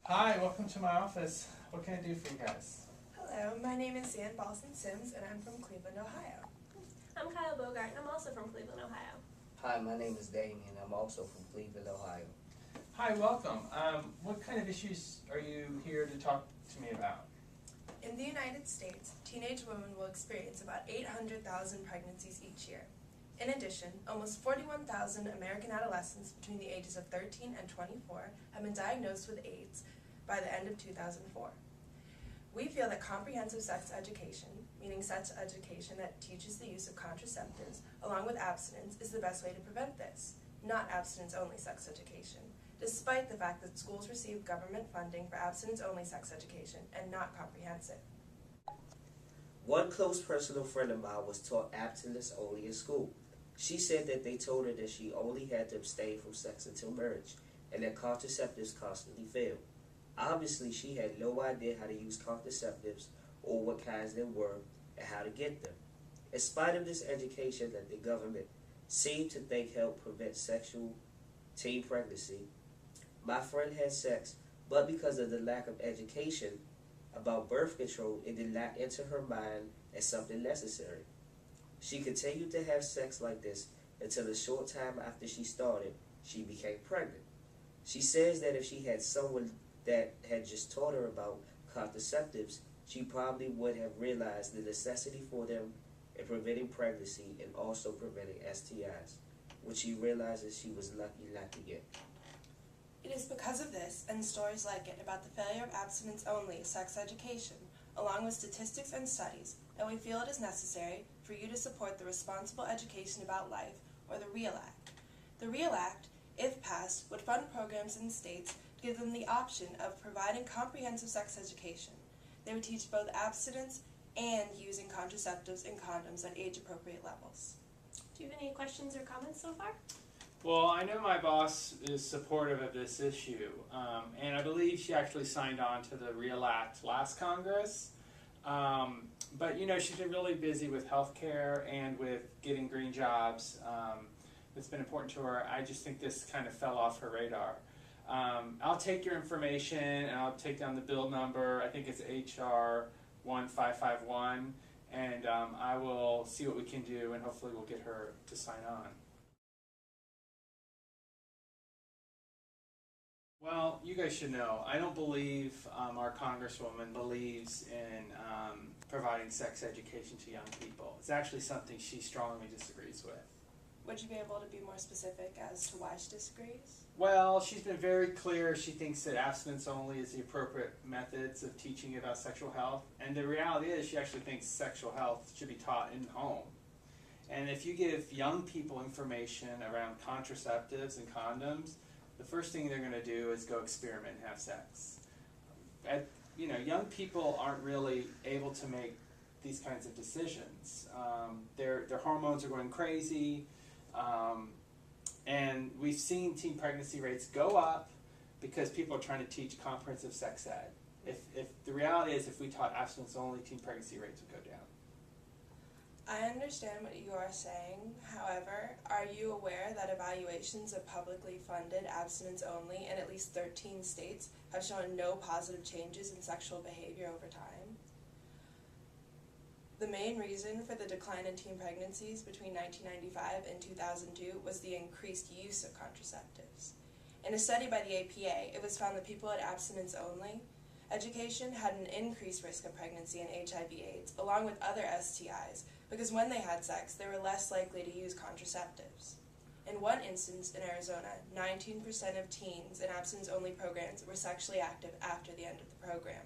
Hi, welcome to my office. What can I do for you guys? Hello, my name is Zan Balson-Sims and I'm from Cleveland, Ohio. I'm Kyle Bogart and I'm also from Cleveland, Ohio. Hi, my name is Damien. I'm also from Cleveland, Ohio. Hi, welcome. What kind of issues are you here to talk to me about? In the United States, teenage women will experience about 800,000 pregnancies each year. In addition, almost 41,000 American adolescents between the ages of 13 and 24 have been diagnosed with AIDS by the end of 2004. We feel that comprehensive sex education, meaning sex education that teaches the use of contraceptives, along with abstinence, is the best way to prevent this, not abstinence-only sex education, despite the fact that schools receive government funding for abstinence-only sex education and not comprehensive. One close personal friend of mine was taught abstinence only in school. She said that they told her that she only had to abstain from sex until marriage, and that contraceptives constantly failed. Obviously, she had no idea how to use contraceptives or what kinds there were and how to get them. In spite of this education that the government seemed to think helped prevent sexual teen pregnancy, my friend had sex, but because of the lack of education about birth control, it did not enter her mind as something necessary. She continued to have sex like this until a short time after she started, she became pregnant. She says that if she had someone that had just taught her about contraceptives, she probably would have realized the necessity for them in preventing pregnancy and also preventing STIs, which she realizes she was lucky not to get. It is because of this and stories like it about the failure of abstinence-only sex education, along with statistics and studies, that we feel it is necessary for you to support the Responsible Education About Life, or the REAL Act. The REAL Act, if passed, would fund programs in states to give them the option of providing comprehensive sex education. They would teach both abstinence and using contraceptives and condoms at age-appropriate levels. Do you have any questions or comments so far? Well, I know my boss is supportive of this issue, and I believe she actually signed on to the REAL Act last Congress. But you know, she's been really busy with healthcare and with getting green jobs. It's been important to her. I just think this kind of fell off her radar. I'll take your information and I'll take down the bill number. I think it's HR 1551, and I will see what we can do, and hopefully we'll get her to sign on. Well, you guys should know, I don't believe our Congresswoman believes in providing sex education to young people. It's actually something she strongly disagrees with. Would you be able to be more specific as to why she disagrees? Well, she's been very clear. She thinks that abstinence only is the appropriate methods of teaching about sexual health. And the reality is she actually thinks sexual health should be taught in the home. And if you give young people information around contraceptives and condoms, the first thing they're going to do is go experiment and have sex. Young people aren't really able to make these kinds of decisions. Their hormones are going crazy, and we've seen teen pregnancy rates go up because people are trying to teach comprehensive sex ed. If the reality is, if we taught abstinence only, teen pregnancy rates would go down. I understand what you are saying. However, are you aware that evaluations of publicly funded abstinence only in at least 13 states have shown no positive changes in sexual behavior over time? The main reason for the decline in teen pregnancies between 1995 and 2002 was the increased use of contraceptives. In a study by the APA, it was found that people at abstinence only education had an increased risk of pregnancy and HIV/AIDS, along with other STIs, because when they had sex, they were less likely to use contraceptives. In one instance in Arizona, 19% of teens in abstinence-only programs were sexually active after the end of the program.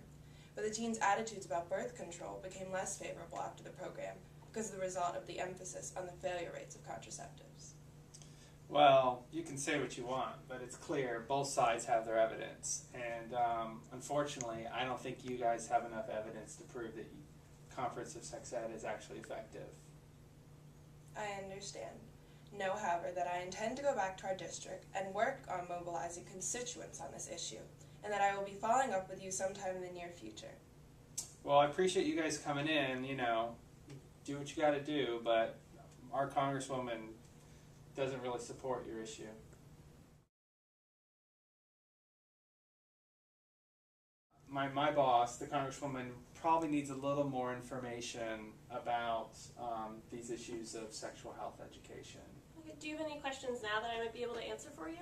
But the teens' attitudes about birth control became less favorable after the program because of the result of the emphasis on the failure rates of contraceptives. Well, you can say what you want, but it's clear both sides have their evidence. And unfortunately, I don't think you guys have enough evidence to prove that comprehensive sex ed is actually effective. I understand. Know, however, that I intend to go back to our district and work on mobilizing constituents on this issue, and that I will be following up with you sometime in the near future. Well, I appreciate you guys coming in, do what you got to do, but our Congresswoman doesn't really support your issue. my boss, the Congresswoman, probably needs a little more information about these issues of sexual health education. Okay, do you have any questions now that I might be able to answer for you?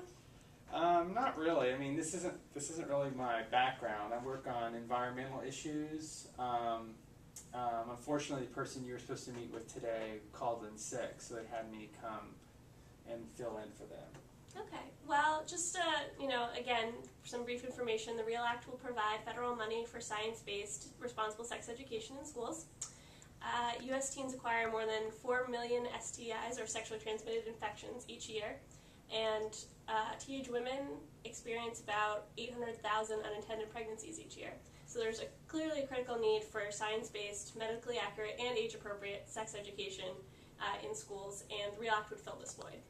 Not really. I mean, this isn't really my background. I work on environmental issues. Unfortunately, the person you were supposed to meet with today called in sick, so they had me come and fill in for them. Okay. Well, just again, some brief information. The REAL Act will provide federal money for science-based responsible sex education in schools. U.S. teens acquire more than 4 million STIs, or sexually transmitted infections, each year, and teenage women experience about 800,000 unintended pregnancies each year. So there's clearly a critical need for science-based, medically accurate, and age-appropriate sex education in schools, and the REAL Act would fill this void.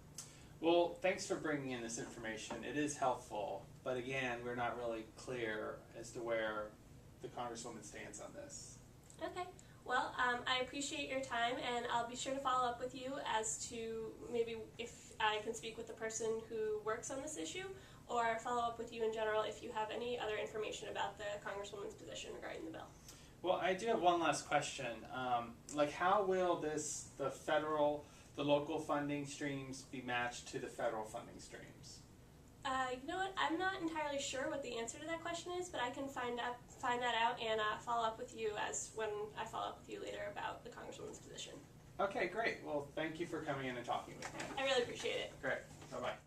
Well, thanks for bringing in this information. It is helpful, but again, we're not really clear as to where the Congresswoman stands on this. Okay. Well, I appreciate your time, and I'll be sure to follow up with you as to maybe if I can speak with the person who works on this issue, or follow up with you in general if you have any other information about the Congresswoman's position regarding the bill. Well, I do have one last question. How will the local funding streams be matched to the federal funding streams? You know what? I'm not entirely sure what the answer to that question is, but I can find that out and follow up with you when I follow up with you later about the Congresswoman's position. Okay, great. Well, thank you for coming in and talking with me. I really appreciate it. Great. Bye-bye.